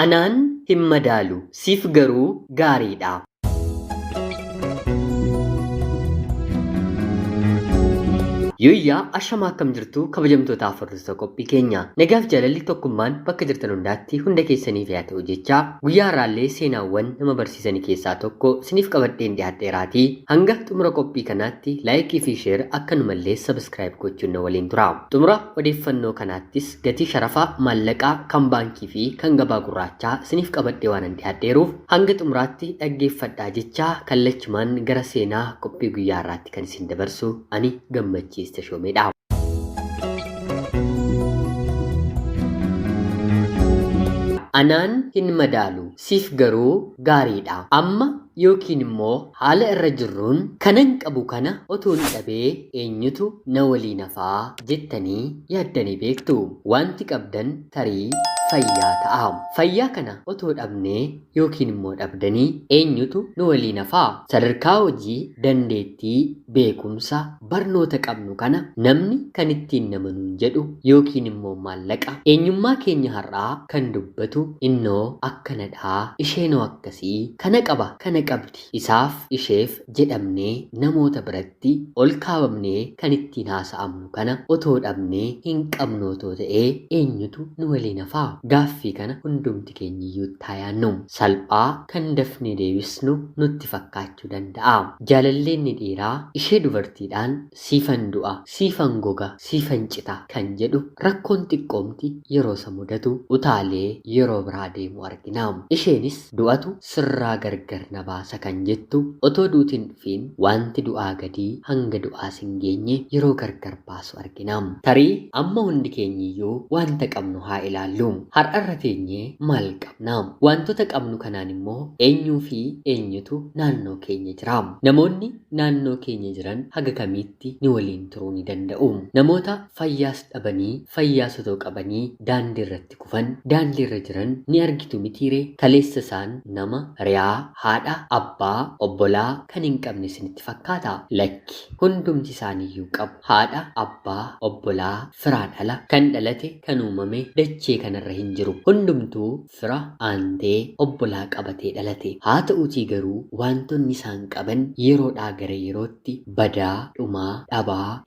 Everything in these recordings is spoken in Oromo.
Anaan hin madaalu, siif garuu gaariidha. Yooyyaa ashamaa akkam jirtu kabajamtoota hordoftoota qophii keenya. Nagaaf jaalalli tokkummaan bakka jirtan hundaatti hunda keessaniif yaa ta'u jecha guyyaa har'aallee seenaawwan nama barsiisan keessaa tokko siniif qabadheen dhiyaadheeraatii hanga xumura qophii kanaatti laayikii fi sheer akkanumallee sabiskiraayib gochuun na waliin tura. Xumura odeeffannoo kanaattis gatii sharafaa maallaqaa kan baankii fi kan gabaa gurraachaa siniif qabadhee waan dhiyaadheeruuf hanga xumuraatti dhaggeeffadhaa jecha kallachumaan gara seenaa qophii guyyaa har'aatti kan isin dabarsu ani gammachiisa. Tashoomeedha. Anaan hin madaalu, siif garuu gaariidha. Amma yookiin immoo haala irra jirruun kanan qabu kana otoon dhabee eenyutu na waliin hafaa jettanii yaaddanii beektu. Wanti qabdan tarii fayyaa ta'a. Fayyaa kana otoo dhabnee yookiin immoo dhabdanii eenyutu nu waliin hafaa? Sadarkaa hojii, dandeettii, beekumsa, barnoota qabnu kana namni kan ittiin nama nuun jedhu yookiin immoo maallaqa eenyummaa keenya har'aa kan dubbatu innoo akkanadhaa, isheenoo akkasii, kana qaba, kana qabdi, isaaf isheef jedhamnee namoota biratti ol kaawamnee kan ittiin haasa'amnu kana otoo dhabnee hin qabnu otoo ta'ee eenyutu nu waliin hafaa? Gaaffii kana hundumti keenyiyyuu taayaannu salphaa kan dafnee deebisnu nutti fakkaachuu danda'a. Jaalalleenni dhiiraa ishee dubartiidhaan siifan du'a, siifan goga, siifan cita kan jedhu rakkoon xiqqoomti yeroo isa mudatu utaalee yeroo biraa deemu argina. Isheenis du'atu sirraa gargar na baasa kan jettu otoo duutiin dhufiin wanti du'aa gadii hanga du'aas hin geenye yeroo gargar baasu argina. Tarii amma hundi keenyiyyuu wanta qabnu haa ilaallu. Har'arra teenyee maal qabna? Wantoota qabnu kanaan immoo eenyuu fi eenyutu naannoo keenya jira? Namoonni naannoo keenya jiran haga kamiitti ni waliin turuu ni danda'u? Namoota fayyaas dhabanii fayyaas otoo qabanii daandii irratti kufan daandii irra jiran ni argitu mitiiree? Kaleessa isaan nama riyaa, haadha, abbaa, obbolaa kan hin qabne isinitti fakkaata? Lakki hundumti isaaniiyyuu qabu. Haadha, abbaa, obbolaa, firaa dhala kan dhalate kan uumame dachee kanarra hin jiru. Hundumtuu fira aantee obbolaa qabatee dhalate. Haa ta'uutii garuu wantoonni isaan qaban yeroodhaa gara yerootti badaa,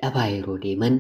dhabaa yeroo deeman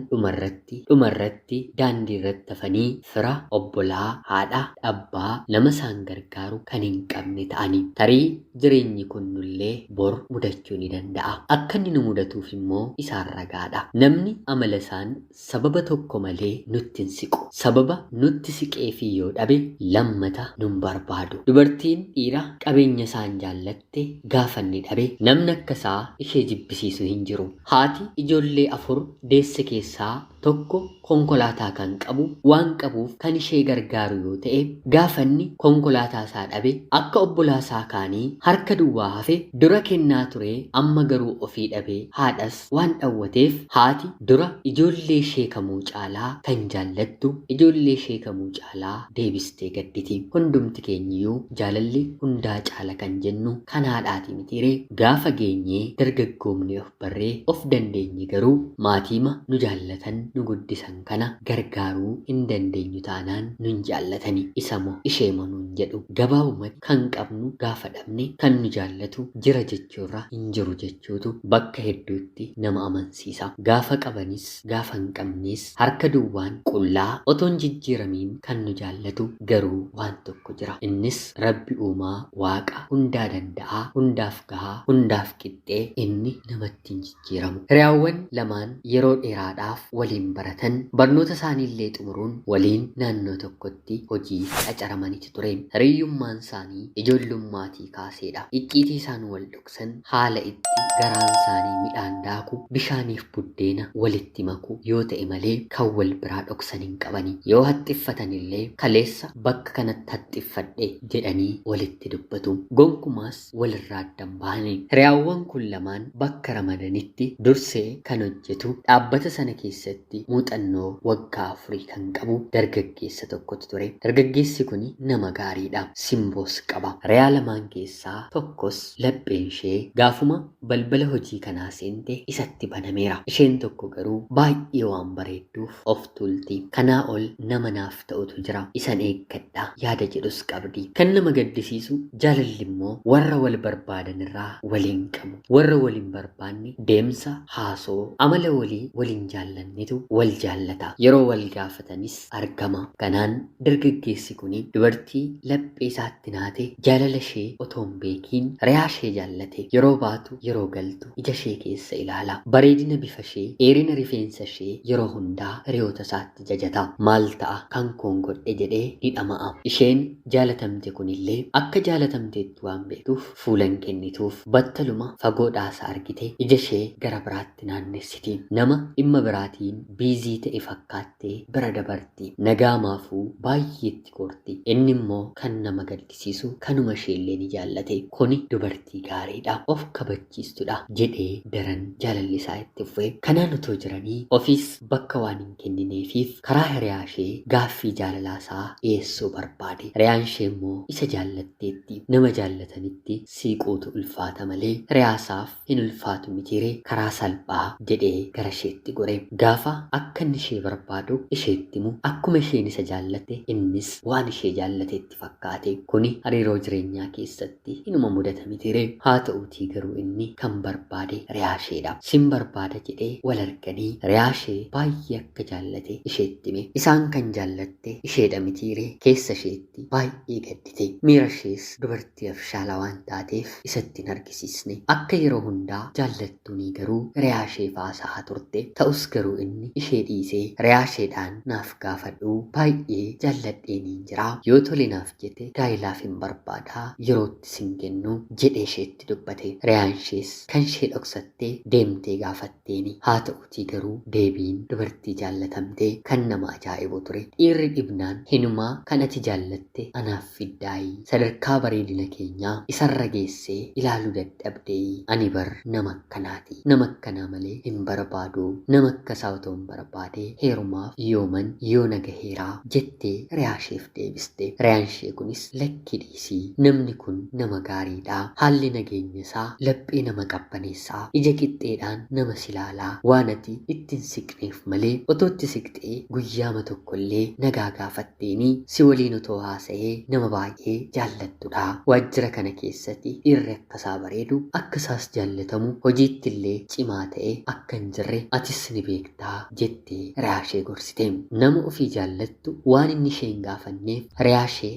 dhumarratti daandii irratti hafanii fira, obbolaa, haadha, abbaa nama isaan gargaaru kan hin qabne ta'anii. Tarii jireenyi kunnullee bor mudachuu ni danda'a. Akka inni nu mudatuuf immoo isaan ragaadha. Namni amala isaan sababa tokko malee nutti hin siqu. Sababa nutti siqeefi yoo dhabe lammata nun barbaadu. Dubartiin dhiira qabeenya isaan jaallatte gaafa inni dhabe namni akkasaa ishee jibbisiisu hin jiru. Haati ijoollee 4 deesse keessaa tokko konkolaataa kan qabu waan qabuuf kan ishee gargaaru yoo ta'e gaafa inni konkolaataa isaa dhabe akka obbolaa isaa kaanii harka duwwaa hafe dura kennaa ture amma garuu ofii dhabee haadhas waan dhawwateef haati dura ijoollee ishee kamuu caalaa kan jaallattu ijoollee ishee kamuu caalaa deebistee gadditi. Hundumti keenyiyyuu jaalalli hundaa caala kan jennu kan haadhaati mitiiree? Gaafa geenyee dargaggoomne of barree of dandeenye garuu maatiima nu jaallatan nu guddisan kana gargaaruu hin dandeenyu taanaan nun jaallatani isamoo isheema nun jedhu. Gabaabumatti kan qabnu gaafa dhabne kan nu jaallatu jira jechuurra hin jiru jechuutu bakka hedduutti nama amansiisa. Gaafa qabanis gaafa hin qabnes harka duwwaan qullaa otoon jijjiiramiin kan nu jaallatu garuu waan tokko jira. Innis Rabbi uumaa waaqa hundaa danda'aa, hundaaf gahaa, hundaaf qixxee inni namatti hin jijjiiramu. Hiriyaawwan lamaan yeroo dheeraadhaaf waliin baratan barnoota isaaniillee xumuruun waliin naannoo tokkotti hojii qacaramanitti ture. Hiriyyummaan isaanii ijoollummaatii kaaseedha. Icciitii isaan wal dhoksan haala itti garaan isaanii midhaan daaku bishaaniif buddeena walitti maku yoo ta'e malee kan wal biraa dhoksan hin qabani. Yoo haxxiffatanillee kaleessa bakka kanatti haxxiffadhe jedhanii walitti dubbatu. Gonkumaas walirraa addan bahani. Hiriyaawwan kun lamaan bakka ramadanitti dursee kan hojjetu dhaabbata sana keessatti ta'utti muuxannoo waggaa 4 kan qabu dargaggeessa tokkotu ture. Dargaggeessi kun nama gaariidha. Simboos qaba. Riyaa lamaan keessaa tokkos lapheen ishee gaafuma balbala hojii kanaa seente isatti banameera. Isheen tokko garuu baay'ee waan bareedduuf of tuulti. Kanaa ol nama naaf ta'utu jira. Isan eeggadha yaada jedhus qabdi. Kan nama gaddisiisu jaalalli immoo warra wal barbaadan irraa waliin qabu. Warra waliin barbaanne deemsa haasoo amala walii waliin jaallannitu wal jaallata. Yeroo wal gaafatanis argama. Kanaan dargaggeessi kun dubartii laphee isaatti naate jaalala ishee otoo hin beekiin riyaa ishee jaallate. Yeroo baatu yeroo galtu ija ishee keessa ilaala. Bareedina bifa ishee, dheerina rifeensa ishee yeroo hundaa hiriyoota isaatti jajata. Maal ta'a kan koon godhe jedhee hidhama'a. Isheen jaalatamte kunillee akka jaalatamteetti waan beektuuf fuulan kennituuf battaluma fagoodhaasa argite ija ishee gara biraatti naannessiti. Nama dhimma biraatiin biizii ta'e fakkaattee bira dabarti. Nagaamaafuu baay'eetti korti. Inni immoo kan nama gaddisiisu kanuma isheellee ni jaallate. Kuni dubartii gaariidha, of kabachiistudha jedhee daran jaalalli isaa itti fufe. Kanaan utoo jiranii ofiis bakka waan hin kennineefiif karaa hiriyaa ishee gaaffii jaalalaa isaa dhiyeessuu barbaade. Hiriyaan ishee immoo isa jaallatteetti. Nama jaallatanitti siiquutu ulfaata malee hiriyaasaaf hin ulfaatu mitiiree karaa salphaa jedhee gara isheetti gore. Gaafa akka inni ishee barbaadu isheetti himu akkuma isheen isa jaallatte innis waan ishee jaallateetti fakkaate. Kuni hariiroo jireenyaa keessatti inuma mudata mitiiree. Haa ta'uutii garuu inni kan barbaade riyaa isheedha. Sin barbaada jedhee wal arganii riyaa ishee baay'ee akka jaallate isheetti hime. Isaan kan jaallatte isheedha mitiiree. Keessa isheetti baay'ee gaddite. Miira ishees dubartii afshaala waan taateef isatti hin argisiisne. Akka yeroo hundaa jaallattuuni garuu riyaa ishee faasaa turte. Ta'us garuu inni ishee dhiisee riyaa isheedhaan naaf gaafadhu baay'ee jaalladheeniin jira. Yoo tole naaf jette gaa'ilaaf hin barbaadaa yerootti sin kennu jedhee isheetti dubbate. Riyaan ishees kan ishee dhoksattee deemtee gaafatteeni. Haa ta'uutii garuu deebiin dubartii jaallatamtee kan nama ajaa'ibu ture. Dhiirri dhibnaan hinumaa kan ati jaallatte anaaf fiddaayii sadarkaa bareedina keenyaa isarra geessee ilaaluu dadhabdee ani bar nama akkanaati. Nama akkanaa malee hin barbaadu. Nama akkasaa otoo hin barbaade heerumaaf yooman yoo nagaheeraa jettee riyaa isheef deebiste. Riyaan ishee kunis lakki dhiisii namni kun nama gaariidha. Haalli nageenya isaa laphee nama qabbaneessaa. Ija qixxeedhaan nama silaalaa waan ati ittiin siqneef malee otoo itti siqxee guyyaama tokkollee nagaa gaafatteeni si waliin otoo haasa'ee nama baay'ee jaallattudha. Waajjira kana keessatti dhiirri akkasaa bareedu akkasaas jaallatamu hojiittillee cimaa ta'e akka hin jirre atis ni beektaa jettee riyaa ishee gorsite. Nama ofii jaallattu waan inni ishee hin gaafanneef riyaa ishee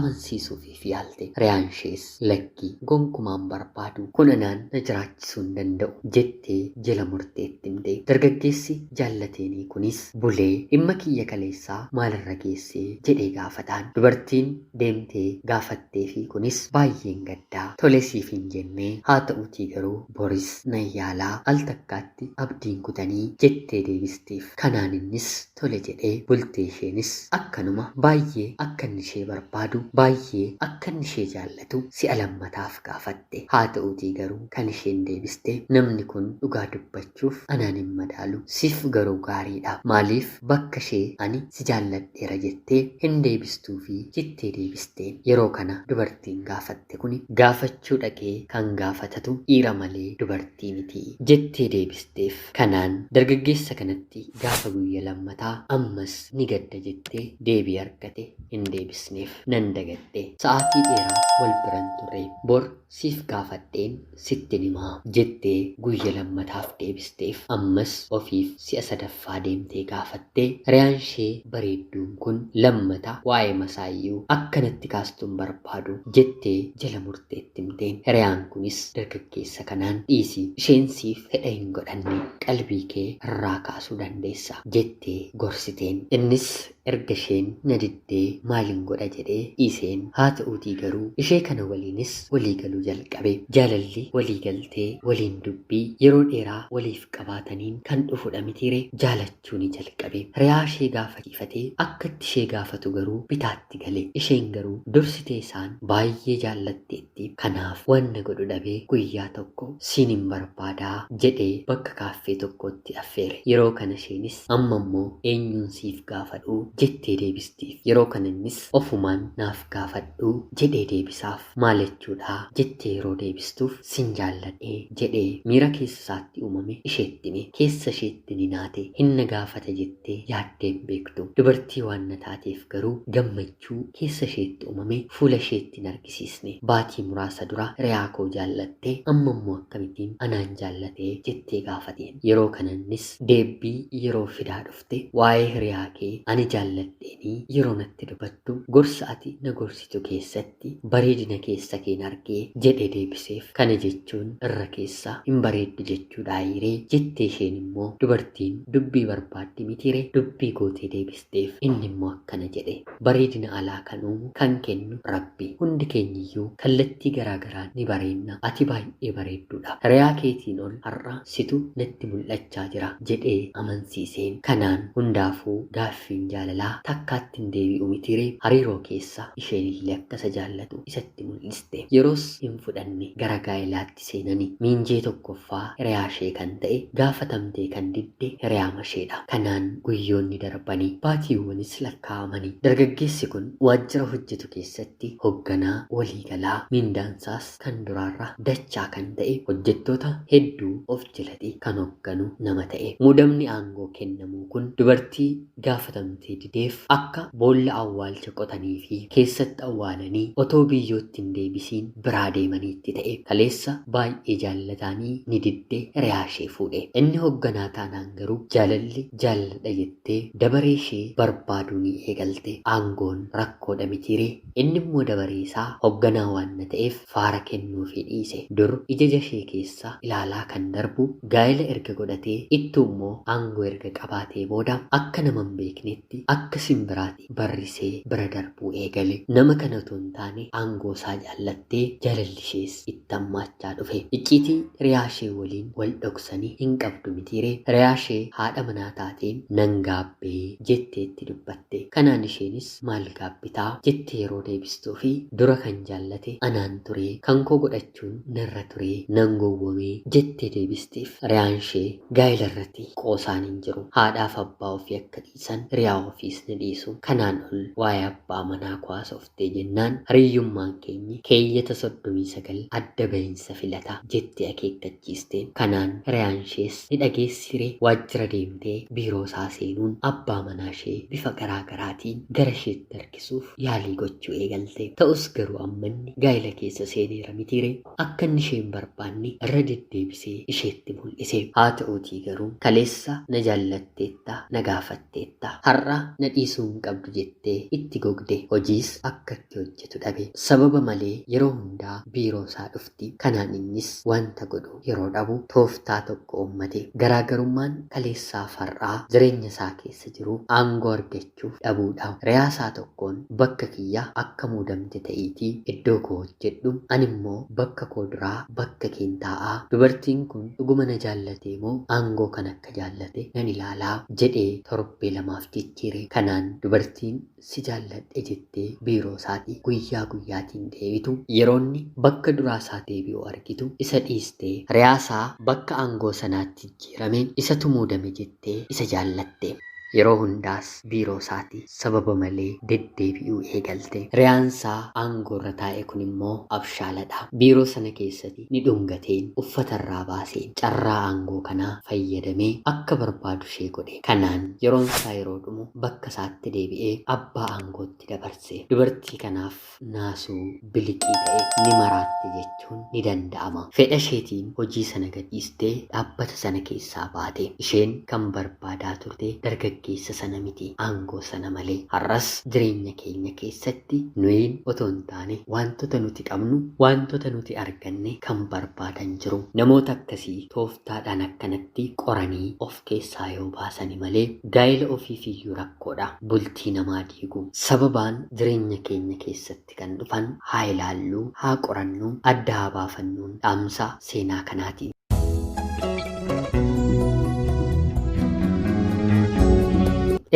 amansiisuufiif yaalte. Riyaan ishees lakki gonkumaan barbaadu kun anaan na jiraachisuu hin danda'u jettee jala murteetti himte. Dargaggeessi jaallateenii kunis bulee dhimma kiyya kaleessaa maalirra geessee jedhee gaafataan. Dubartiin deemtee gaafatteefi kunis baay'een gaddaa tole siif hin jennee haa ta'uutii garuu boris nan yaalaa al takkaatti abdiin kutanii jettee deebisteef. Kanaan innis tole jedhee bultee isheenis akkanuma baay'ee akka inni ishee barbaadu baay'ee akka inni ishee jaallatu si'a lammataaf gaafatte. Haa ta'uutii garuu kan isheen deebiste namni kun dhugaa dubbachuuf anaan hin madaalu siif garuu gaariidha. Maaliif bakka ishee ani si jaalladheera jettee hin deebistuufi jettee deebisteen. Yeroo kana dubartiin gaafatte kuni gaafachuu dhaqee kan gaafatatu dhiira malee dubartii miti jettee deebisteef. Kanaan dargaggeessa kanatti gaafa guyya lammataa ammas ni gadda jettee deebii argate hin deebisneef. Nan dagadhe. Sa'aatii dheeraa wal biran turre. Bor siif gaafadheen sittin himaa jettee guyya lammataaf deebisteef. Ammas ofiif si'a sadaffaa deemtee gaafattee riyaan ishee bareedduun kun lammata waa'ee masaayyuu akkanatti kaastuun barbaadu jettee jala murteetti himteen. Riyaan kunis dargaggeessa kanaan dhiisii isheen siif fedha hin godhanne qalbii kee irraa kaasuu dandeessa jettee gorsiteen. Innis erga isheen na diddee maalin godha jedhee dhiiseen. Haa ta'uutii garuu ishee kana waliinis walii galuu jalqabe. Jaalalli walii galtee waliin dubbii yeroo dheeraa waliif qabaataniin kan dhufudha mitiire. Jaalachuu ni jalqabe. Riyaa ishee gaafachiifatee akka itti ishee gaafatu garuu bitaatti gale. Isheen garuu dursitee isaan baay'ee jaallatteetti. gaafatti. Kanaaf wanna godhu dhabee guyyaa tokko siin hin barbaadaa jedhee bakka kaaffee tokkotti affeere. Yeroo kana isheenis amma immoo eenyuun siif gaafadhu jettee deebistiif. Yeroo kana innis ofumaan naaf gaafadhu jedhee deebisaaf. Maal jechuudha jettee yeroo deebistuuf sin jaalladhee jedhee miira keessa isaatti uumame isheetti hime. Keessa isheetti ni naate hinna gaafata jettee yaaddeen beektu. Dubartii waan na taateef garuu gammachuu keessa isheetti uumame fuula isheetti hin argisiisne. Baatii muraasa dura hiriyaa koo jaallattee amma immoo akkamittiin anaan jaallatee jettee gaafateen. Yeroo kanannis deebbii yeroo fidaa dhufte waa'ee hiriyaa kee ani jaalladheenii yeroo natti dubbattu gorsa ati na gorsitu keessatti bareedina keessa keen argee jedhe deebiseef. Kana jechuun irra keessa hin bareeddu jechuudha hiree jettee isheen immoo dubartiin dubbii barbaaddi mitire dubbii gootee deebisteef. Inni immoo akkana jedhe bareedina alaa kan uumu kan kennu Rabbi. Hundi keenyiyyuu kallattii garaagaraan ni bareenna. Ati baay'ee bareedduudha. Hiriyaa keetiin ol har'a situ natti mul'achaa jira jedhee amansiiseen. Kanaan hundaafuu gaaffiin jaalalaa takkaatti hin deebi'u mitire hariiroo keessa isheenillee akkasa jaallatu isatti mul'iste. Yeroos hin fudhanne gara gaa'ilaatti seenanii miinjee tokkoffaa hiriyaa ishee kan ta'e gaafatamtee kan didde hiriyaa isheedha. Kanaan guyyoonni darbanii baatiiwwanis lakkaa'amanii dargaggeessi kun waajjira hojjetu keessatti hoogganaa waliigalaa miindaansaas kan duraarra dachaa kan ta'e hojjettoota hedduu of jalatti kan hoogganu nama ta'e. Muudamni aangoo kennamuu kun dubartii gaafatamtee dideef akka boolla awwaalcha qotanii fi keessatti awwaalanii otoo biyyootti hin deebisiin biraa deemaniitti ta'e. Kaleessa baay'ee jaallatanii ni diddee hiriyaa ishee fuudhe. Inni hoogganaa taanaan garuu jaalalli jaalladha jettee dabaree ishee barbaaduu ni eegalte. Aangoon rakkoodha mitiire. Inni immoo dabaree isaa hoogganaa waan ta'eef faara kennuufii dhiise. Dur ija ishee keessa ilaalaa kan darbu gaa'ela erga godhatee ittuu immoo aangoo erga qabaatee booda akka nama hin beeknetti akka simbiraatti barrisee bira darbuu eegale. Nama kana otoo hin taane aangoo isaa jaallattee jaalalli ishees itti hammaachaa dhufe. Icciitii hiriyaa ishee waliin wal dhoksanii hin qabdu mitiire. Hiriyaa ishee haadha manaa taateen nan gaabbee jetteetti dubbatte. Kanaan isheenis maal gaabbitaa jettee yeroo deebistuu fi dura kan jaallate anaan ture kan koo godhachuun narra ture nan gowwomee jettee deebistiif. Hiriyaan ishee gaa'ela irratti qoosaan hin jiru. Haadhaaf abbaa ofii akka dhiisan hiriyaa ofiis ni dhiisu. Kanaan ol waa'ee abbaa manaa kwaasoftee jennaan hiriyyummaan keenyi keeyyata 39 adda bahinsa filata jettee akeekkachiisteen. Kanaan hiriyaan ishees ni dhageessire waajjira deemtee biiroo isaa seenuun abbaa manaa ishee bifa garaagaraatiin gara isheetti harkisuuf yaalii gochuu eegalte. Ta'us garuu ammanni gaa'ela keessa seeneera mitiire akka inni isheen barbaanne irra deddeebisee isheetti mul'ise. Haa ta'uutii garuu kaleessa na jaallatteetta na gaafatteetta har'a na dhiisuu hin qabdu jettee itti gogde. Hojiis akka itti hojjetu dhabe. Sababa malee yeroo hundaa biiroo isaa dhufti. Kanaan innis wanta godhu yeroo dhabu tooftaa tokko uummate. Garaagarummaan kaleessaaf har'aa jireenya isaa keessa jiru aangoo argachuuf dhabuudha. Riyaasaa tokkoon bakka kiyya akka muudamte ta'iitii iddoo koo hojjedhu ani immoo bakka koo duraa bakka keen taa'aa. Dubartiin kun dhuguma na jaallatee moo aangoo kan akka jaallate nan ilaalaa jedhee torbee lamaaf jijjiire. Kanaan dubartiin si jaalladhe jettee biiroo isaatii guyyaa guyyaatiin deebitu yeroonni bakka duraa isaa deebi'u argitu isa dhiistee riyaasaa bakka aangoo sanaatti jijjiirameen isatu muudame jettee isa jaallatte. Yeroo hundaas biiroo isaatii sababa malee deddeebi'uu eegalte. Riyaansaa aangoo irra taa'e kun immoo abshaaladha. Biiroo sana keessatti ni dhungateen uffata irraa baaseen carraa aangoo kanaa fayyadamee akka barbaadu ishee godhe. Kanaan yeroon isaa yeroo dhumu bakka isaatti deebi'ee abbaa aangootti dabarse. Dubartii kanaaf naasuu biliqii ta'e ni maraatte jechuun ni danda'ama. Fedha isheetiin hojii sana gadhiistee dhaabbata sana keessaa baate. Isheen kan barbaadaa turte dargaggeessa sana miti aangoo sana malee. Har'as jireenya keenya keessatti nuyin otoo hin taane wantoota nuti qabnu wantoota nuti arganne kan barbaadan jiru. Namoota akkasii tooftaadhaan akkanatti qoranii of keessaa yoo baasani malee gaa'ela ofiifiyyuu rakkoodha. Bultii namaa diigu sababaan jireenya keenya keessatti kan dhufan haa ilaalluu haa qorannu adda haa baafannuun dhaamsa seenaa kanaati.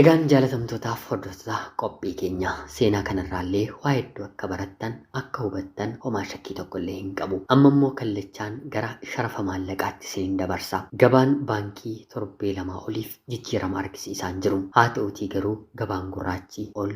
Egaan jaalatamtootaaf hordoftoota qophii keenya seenaa kanarraallee waa hedduu akka barattan akka hubattan homaa shakkii tokkollee hin qabu. Amma immoo kallattiin gara sharafa maallaqaatti isiniin dabarsa. Gabaan baankii torbee lamaa oliif jijjiirama argisiisaa jiru. Haa ta'uutii garuu gabaan gurraachi ol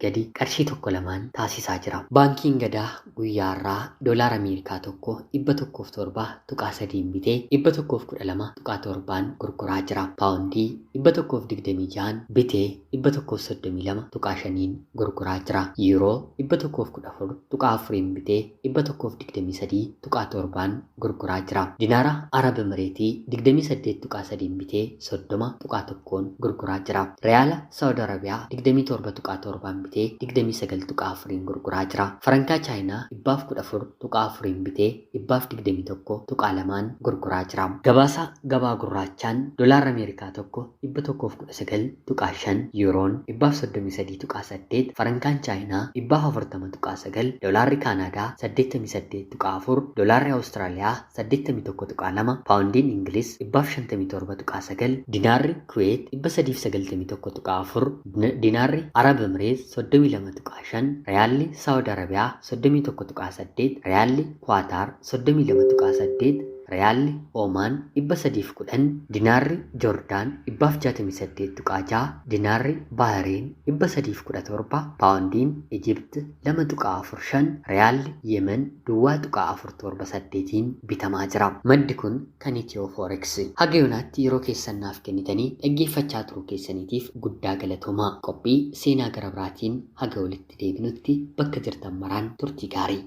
gadi qarshii tokko lamaan taasisaa jira. Baankiin gadaa guyyaarraa doolaara Ameerikaa tokko 107.3 bitee 112.7 gurguraa jira. Paawundii 126 bitee 132.5 gurguraa jira. Yuuroo 114.4 bitee 123.7 gurguraa jira. Dinaara Arab Emireetii 28.3 bitee 30.1 gurguraa jira. Riyaala Saawud Arabiyaa 27.7 bitee 29.4 gurguraa jira. Farankaa Chaayinaa 14.4 bitee 21.2 gurguraa jira. Gabaasa gabaa gurraachaan doolaara Ameerikaa tokko 119 tuqaashan yuuroon 133.8 farankaan chaayinaa 140.9 doolaarri kaanaadaa 88.4 doolaarri awustiraaliyaa 81.2 paawundiin ingiliz 157.9 dinaarri kuweet 391.4 dinaarri arab emireet 32.5 riyaalli saawud arabiyaa 31.8 riyaalli kwaataar 32.8 Riyaalli Oomaan 310 dinaarri Joordaan 168.6 dinaarri Baahariin 317 paawundiin Ijibti 2.45 riyaalli Yemen 2.478 bitamaa jira. Maddi kun kan Itiyoo Forex. Haga yoonaatti yeroo keessannaaf kennitanii dhaggeeffachaa turuu keessaniitiif guddaa galatoomaa. Qophii seenaa gara biraatiin haga walitti deebinutti bakka jirtan maraan turtii gaarii.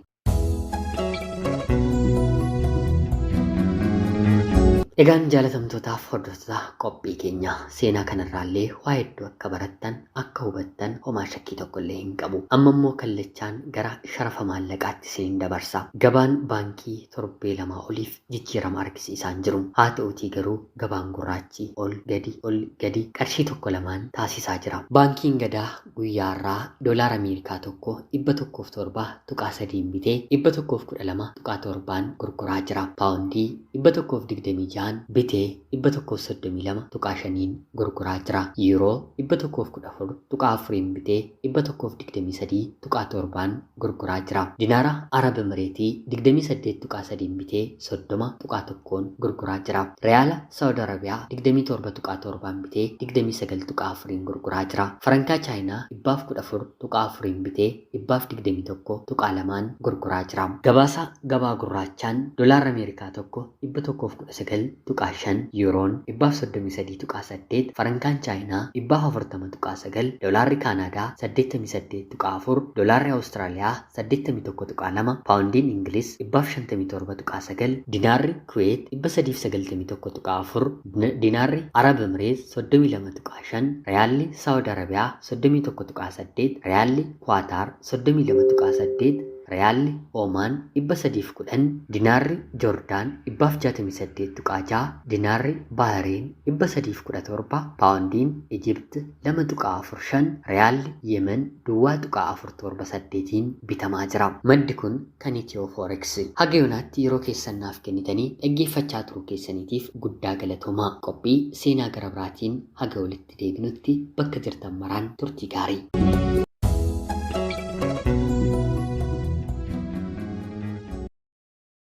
Egaan jaalatamtootaaf hordoftoota qophii keenya seenaa kanarraallee waa hedduu akka barattan akka hubattan homaa shakkii tokkollee hin qabu. Amma immoo kallattiin gara sharafa maallaqaatti isiniin dabarsa. Gabaan baankii torbee lamaa oliif jijjiirama argisiisaa jiru. Haa ta'uutii garuu gabaan gurraachi ol gadi qarshii tokko lamaan taasisaa jira. Baankiin gadaa guyyaarraa doolaara Ameerikaa tokko 107.3 bitee 112.7 gurguraa jira. Paawundii 126 bitee 132.5 gurguraa jira. Yuuroo 114.4 bitee 123.7 gurguraa jira. Dinaara Arab Emireetii 28.3 bitee 30.1 gurguraa jira. Riyaala Saawud Arabiyaa 27.7 bitee 29.4 gurguraa jira. Farankaa Chaayinaa 14.4 bitee 21.2 gurguraa jira. Gabaasa gabaa gurraachaan doolaara Ameerikaa tokko 119 tuqaashan yuuroon 133.8 farankaan chaayinaa 140.9 doolaarri kaanaadaa 88.4 doolaarri awustiraaliyaa 81.2 paawundiin ingiliz 157.9 dinaarri kuweet 391.4 dinaarri arab emireet 32.5 riyaalli saawud arabiyaa 31.8 riyaalli kwaataar 32.8 Riyaalli Oomaan 310 dinaarri Joordaan 168.6 dinaarri Baahariin 317 paawundiin Ijibti 2.45 riyaalli Yemen 2.478 bitamaa jira. Maddi kun kan Itiyoo Forex. Haga yoonaatti yeroo keessannaaf kennitanii dhaggeeffachaa turuu keessaniitiif guddaa galatoomaa. Qophii seenaa gara biraatiin haga walitti deebinutti bakka jirtan maraan turtii gaarii.